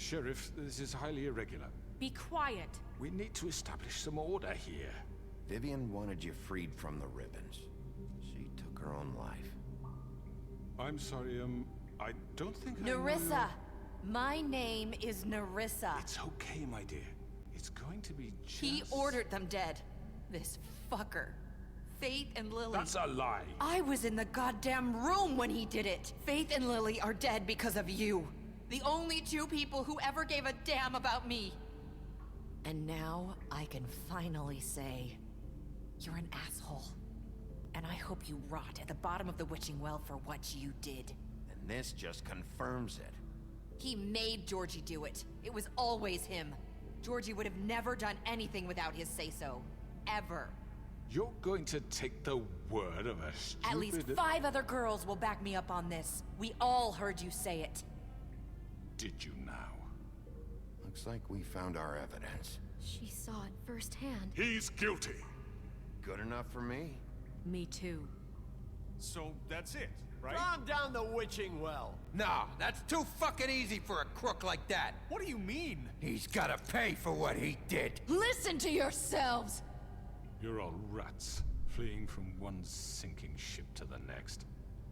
Sheriff, this is highly irregular. Be quiet. We need to establish some order here. Vivian wanted you freed from the ribbons. She took her own life. I'm sorry, I don't think Nerissa! My name is Nerissa. It's okay, my dear. It's going to be just... He ordered them dead. This fucker. Faith and Lily. That's a lie. I was in the goddamn room when he did it. Faith and Lily are dead because of you. The only two people who ever gave a damn about me. And now I can finally say, you're an asshole. And I hope you rot at the bottom of the witching well for what you did. And this just confirms it. He made Georgie do it. It was always him. Georgie would have never done anything without his say-so. Ever. You're going to take the word of a stupid... At least 5 other girls will back me up on this. We all heard you say it. Did you now? Looks like we found our evidence. She saw it firsthand. He's guilty. Good enough for me. Me too. So that's it, right? Calm down the witching well. Nah, that's too fucking easy for a crook like that. What do you mean? He's gotta pay for what he did. Listen to yourselves! You're all rats, fleeing from one sinking ship to the next.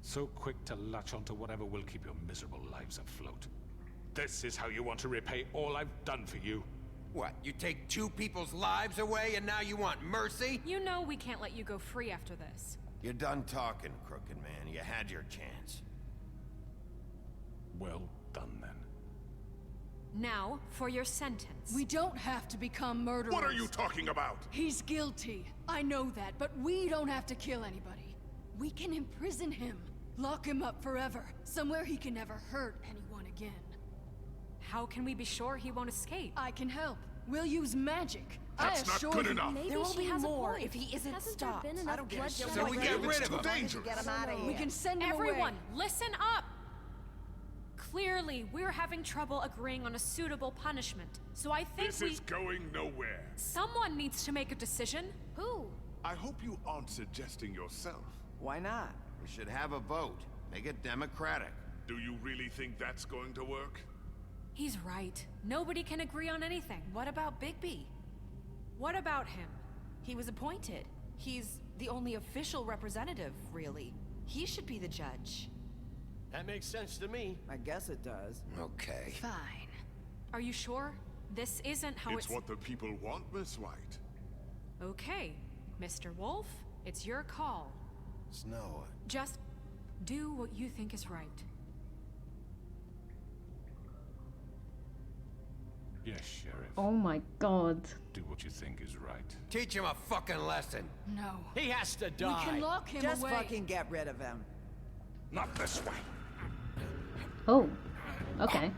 So quick to latch onto whatever will keep your miserable lives afloat. This is how you want to repay all I've done for you? What, you take 2 people's lives away and now you want mercy? You know we can't let you go free after this. You're done talking, crooked man. You had your chance. Well done, then. Now, for your sentence. We don't have to become murderers. What are you talking about? He's guilty. I know that, but we don't have to kill anybody. We can imprison him. Lock him up forever. Somewhere he can never hurt anyone again. How can we be sure he won't escape? I can help. We'll use magic. That's not good enough. Maybe There will she be has a more point. if he isn't Hasn't stopped. there been enough I don't give a bloodshed shit. So we get rid It's of him. too dangerous. Get him out of here. We can send him Everyone, away. listen up! Clearly, we're having trouble agreeing on a suitable punishment. So I think This is going nowhere. someone needs to make a decision. Who? I hope you aren't suggesting yourself. Why not? We should have a vote. Make it democratic. Do you really think that's going to work? He's right. Nobody can agree on anything. What about Bigby? What about him? He was appointed. He's the only official representative, really. He should be the judge. That makes sense to me. I guess it does. Okay. Fine. Are you sure? This isn't how It's what the people want, Miss White. Okay, Mr. Wolf, it's your call. Snow. Just do what you think is right. Yes, Sheriff. Oh my god. Do what you think is right. Teach him a fucking lesson. No. He has to die. We can lock him Just away. fucking get rid of him. Not this way. Oh. Okay.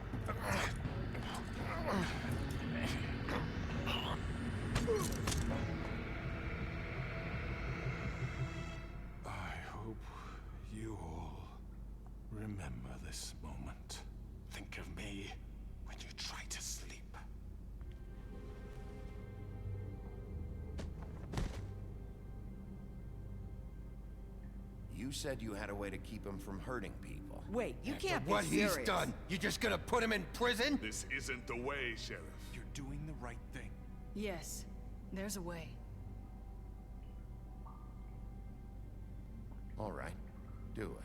I hope you all remember this moment. Think of me when you try to sleep. You said you had a way to keep him from hurting people. Wait, you can't be What serious. he's done, you just gonna put him in prison? This isn't the way, Sheriff. You're doing the right thing. Yes. There's a way. All right. Do it.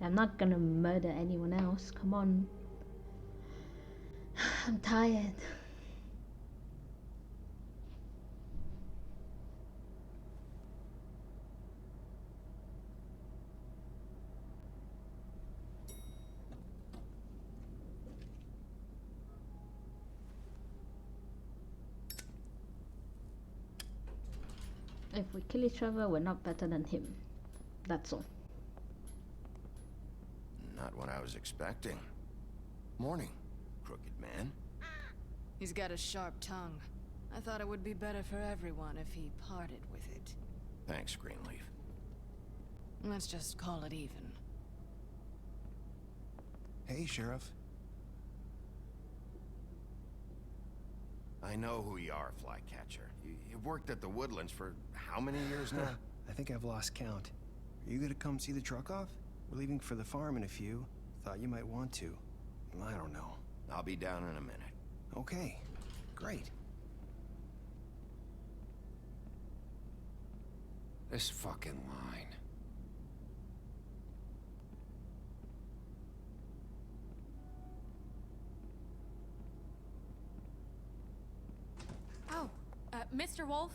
I'm not gonna murder anyone else. Come on. I'm tired. If we kill each other, we're not better than him. That's all. Not what I was expecting. Morning, crooked man. He's got a sharp tongue. I thought it would be better for everyone if he parted with it. Thanks, Greenleaf. Let's just call it even. Hey, Sheriff. I know who you are, Flycatcher. You've worked at the Woodlands for how many years now? I think I've lost count. Are you gonna come see the truck off? We're leaving for the farm in a few. Thought you might want to. I don't know. I'll be down in a minute. Okay, great. This fucking line. Oh, Mr. Wolf?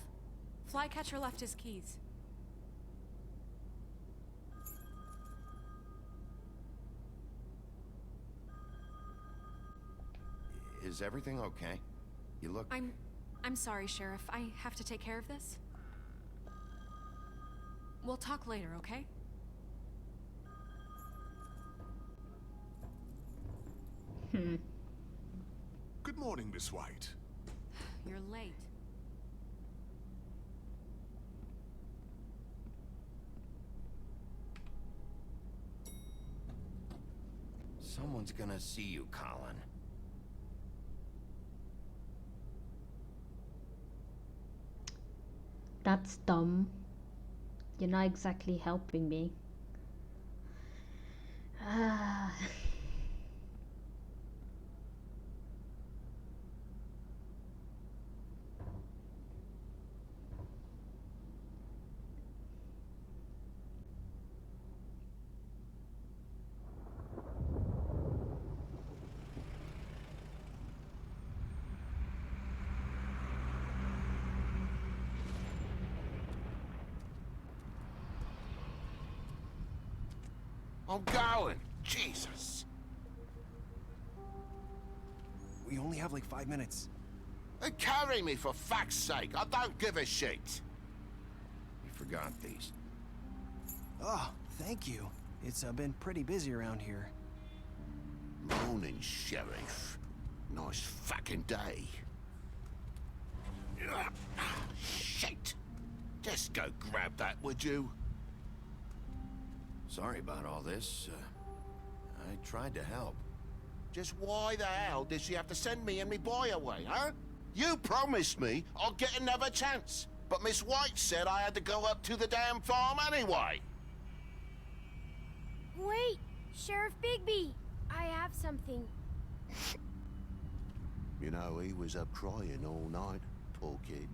Flycatcher left his keys. Is everything okay? You look... I'm sorry, Sheriff. I have to take care of this. We'll talk later, okay? Good morning, Miss White. You're late. Someone's gonna see you, Colin. That's dumb. You're not exactly helping me. I'm going. Jesus. We only have like 5 minutes. Carry me for fuck's sake. I don't give a shit. You forgot these. Oh, thank you. It's been pretty busy around here. Morning, Sheriff. Nice fucking day. Shit. Just go grab that, would you? Sorry about all this. I tried to help. Just why the hell did she have to send me and me boy away, huh? You promised me I'd get another chance, but Miss White said I had to go up to the damn farm anyway. Wait, Sheriff Bigby, I have something. You know, he was up crying all night, poor kid.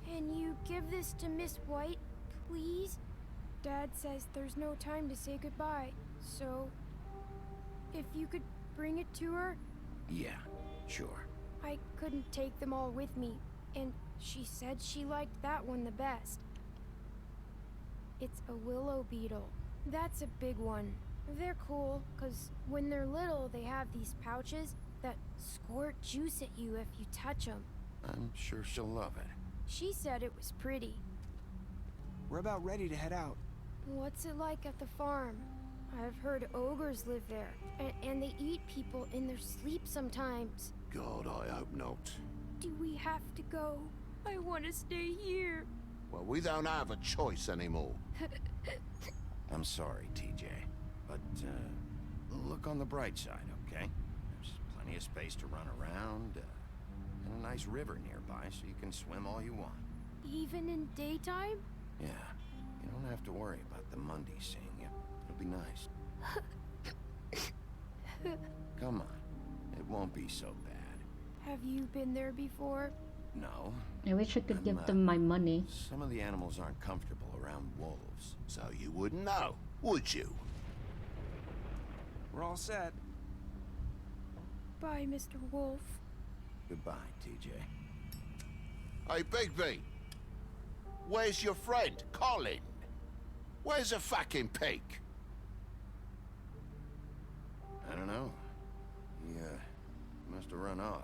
Can you give this to Miss White, please? Dad says there's no time to say goodbye, so if you could bring it to her? Yeah, sure. I couldn't take them all with me, and she said she liked that one the best. It's a willow beetle. That's a big one. They're cool, 'cause when they're little, they have these pouches that squirt juice at you if you touch them. I'm sure she'll love it. She said it was pretty. We're about ready to head out. What's it like at the farm? I've heard ogres live there, and they eat people in their sleep sometimes. God, I hope not. Do we have to go? I want to stay here. Well, we don't have a choice anymore. I'm sorry, TJ. But, look on the bright side, okay? There's plenty of space to run around, and a nice river nearby so you can swim all you want. Even in daytime? Yeah, you don't have to worry about the Monday seeing you. It'll be nice. Come on, it won't be so bad. Have you been there before? No. I wish I could give them my money. Some of the animals aren't comfortable around wolves. So you wouldn't know, would you? We're all set. Bye, Mr. Wolf. Goodbye, TJ. Hey, Bigby. Where's your friend, Colin? Where's the fucking pig? I don't know. He, must have run off.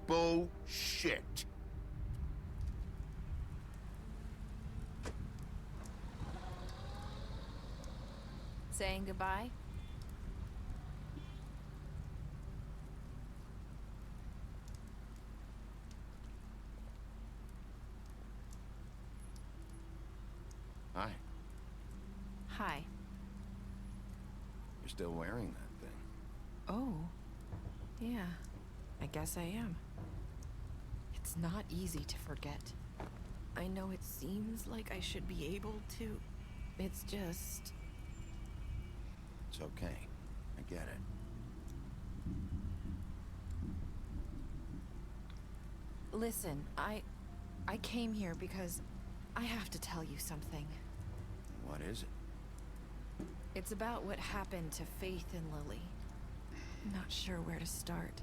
Bullshit. Saying goodbye? Hi. Hi. You're still wearing that thing. Oh. Yeah. I guess I am. It's not easy to forget. I know it seems like I should be able to. It's just... It's okay. I get it. Listen, I came here because I have to tell you something. What is it? It's about what happened to Faith and Lily. I'm not sure where to start.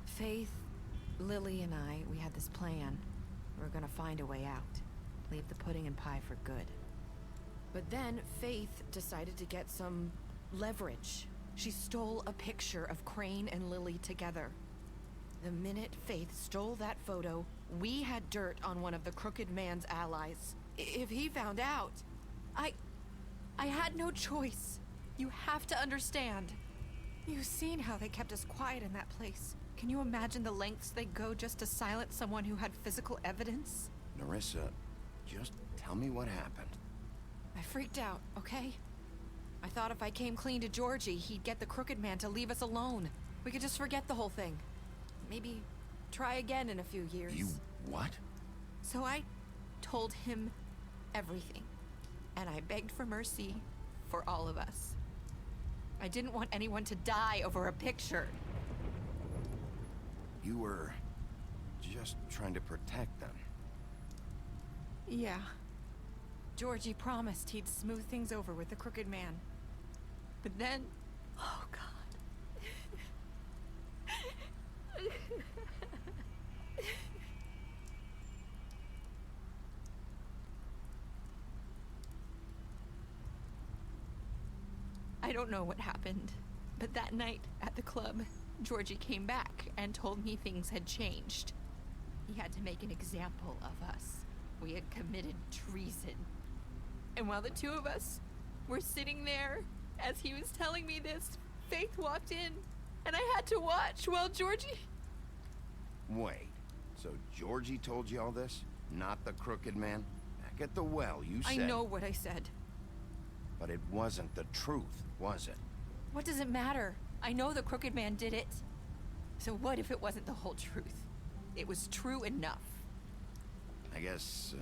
Faith, Lily, and we had this plan. We were gonna find a way out. Leave the pudding and pie for good. But then Faith decided to get some leverage. She stole a picture of Crane and Lily together. The minute Faith stole that photo, we had dirt on one of the Crooked Man's allies. If he found out, I had no choice. You have to understand. You've seen how they kept us quiet in that place. Can you imagine the lengths they'd go just to silence someone who had physical evidence? Nerissa, just tell me what happened. I freaked out, okay? I thought if I came clean to Georgie, he'd get the Crooked Man to leave us alone. We could just forget the whole thing. Maybe try again in a few years. You what? So I told him everything. And I begged for mercy for all of us. I didn't want anyone to die over a picture. You were just trying to protect them. Yeah. Georgie promised he'd smooth things over with the Crooked Man. But then... Oh, God. I don't know what happened, but that night at the club, Georgie came back and told me things had changed. He had to make an example of us. We had committed treason. And while the two of us were sitting there, as he was telling me this, Faith walked in, and I had to watch while Georgie... Wait, so Georgie told you all this? Not the Crooked Man? Back at the well, you said... I know what I said. But it wasn't the truth, was it? What does it matter? I know the Crooked Man did it. So what if it wasn't the whole truth? It was true enough. I guess,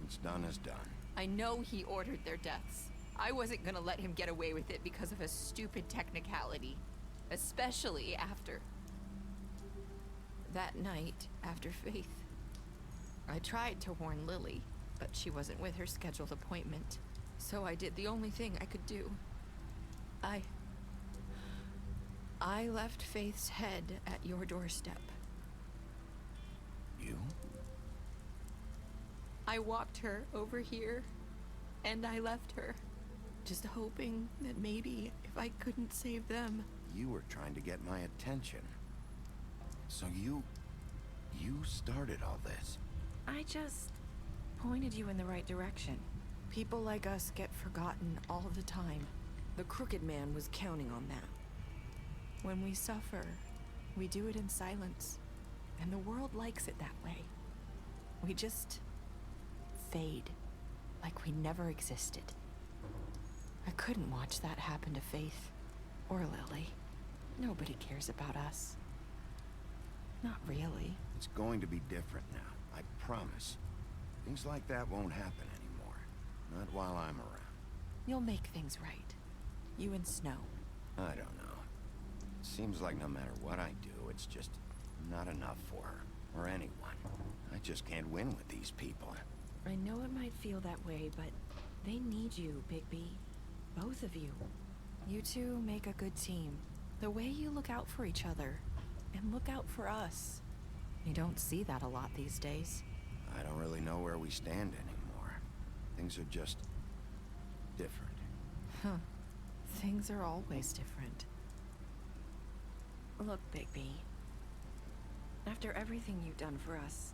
what's done is done. I know he ordered their deaths. I wasn't gonna let him get away with it because of a stupid technicality. Especially after... that night, after Faith. I tried to warn Lily, but she wasn't with her scheduled appointment. So I did the only thing I could do. I left Faith's head at your doorstep. You? I walked her over here, and I left her. Just hoping that maybe if I couldn't save them... You were trying to get my attention. So you started all this. I just pointed you in the right direction. People like us get forgotten all the time. The Crooked Man was counting on that. When we suffer, we do it in silence. And the world likes it that way. We just fade, like we never existed. I couldn't watch that happen to Faith or Lily. Nobody cares about us. Not really. It's going to be different now, I promise. Things like that won't happen anymore. Not while I'm around. You'll make things right. You and Snow. I don't know. It seems like no matter what I do, it's just not enough for her, or anyone. I just can't win with these people. I know it might feel that way, but they need you, Bigby. Both of you. You two make a good team. The way you look out for each other, and look out for us. You don't see that a lot these days. I don't really know where we stand anymore. Things are just different. Huh. Things are always different. Look, Bigby. After everything you've done for us,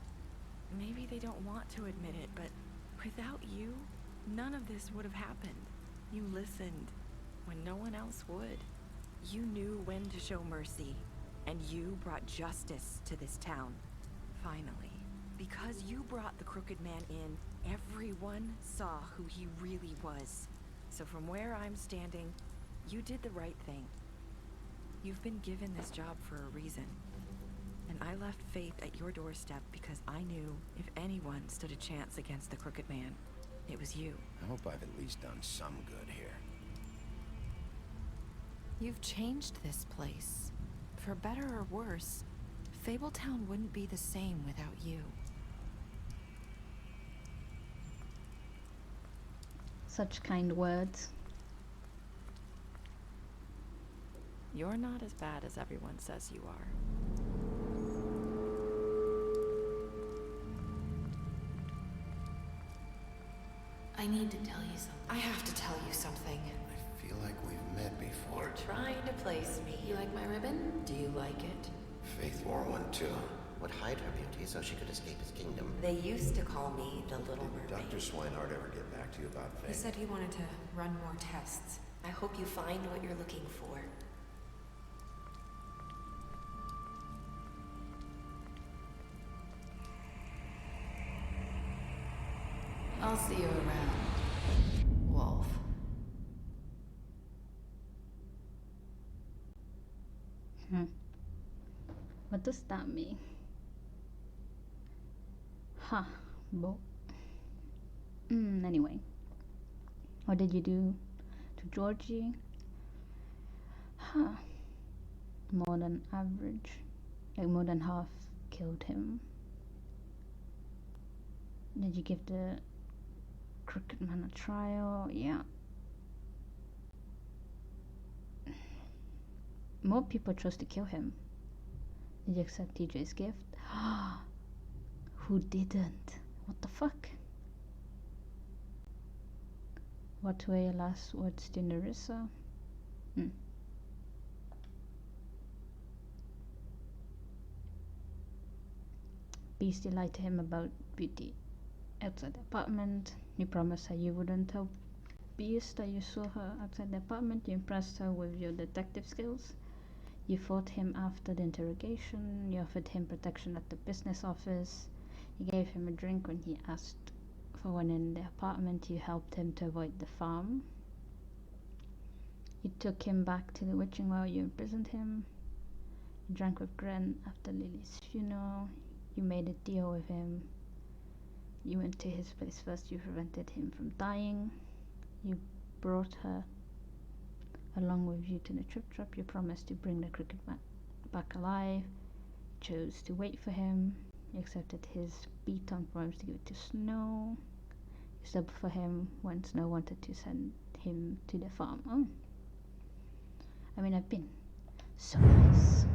maybe they don't want to admit it, but without you, none of this would have happened. You listened when no one else would. You knew when to show mercy, and you brought justice to this town. Finally. Because you brought the Crooked Man in, everyone saw who he really was. So from where I'm standing, you did the right thing. You've been given this job for a reason. And I left Faith at your doorstep because I knew if anyone stood a chance against the Crooked Man, it was you. I hope I've at least done some good here. You've changed this place. For better or worse, Fabletown wouldn't be the same without you. Such kind words. You're not as bad as everyone says you are. I need to tell you something. I have to tell you something. I feel like we've met before. You're trying to place me. You like my ribbon? Do you like it? Faith wore one too. Would hide her beauty so she could escape his kingdom. They used to call me the Little Did Mermaid. Dr. Swinehart ever get back to you about Faith? He said he wanted to run more tests. I hope you find what you're looking for. I'll see you around, Wolf. What does that mean? Huh, bo. Anyway. What did you do to Georgie? Huh. More than average. Like more than half killed him. Did you give the Crooked Man a trial? Yeah. More people chose to kill him. Did you accept TJ's gift? Who didn't? What the fuck? What were your last words to Nerissa? Beastie lied to him about Beauty outside the apartment. You promised her you wouldn't tell Beast that you saw her outside the apartment. You impressed her with your detective skills. You fought him after the interrogation. You offered him protection at the business office. You gave him a drink when he asked for one in the apartment. You helped him to avoid the farm. You took him back to the witching while you imprisoned him. You drank with Gran after Lily's funeral. You made a deal with him. You went to his place first. You prevented him from dying. You brought her along with you to the trip trap. You promised to bring the Crooked Man back alive. You chose to wait for him. You accepted his beat-on promise to give it to Snow. You stood for him when Snow wanted to send him to the farm. Oh. I mean, I've been so nice.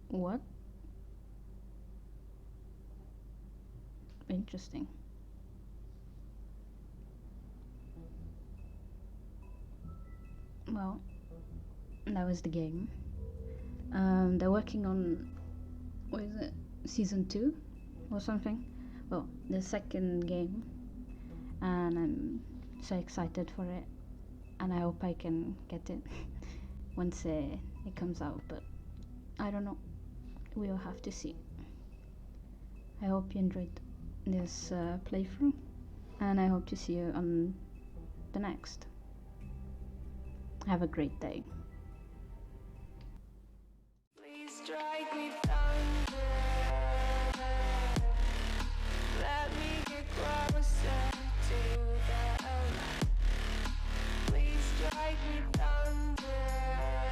What? interesting. Well, that was the game. They're working on, what is it, season 2 or something? Well, the second game, and I'm so excited for it, and I hope I can get it once it comes out, but I don't know. We'll have to see. I hope you enjoyed this playthrough, and I hope to see you on the next. Have a great day.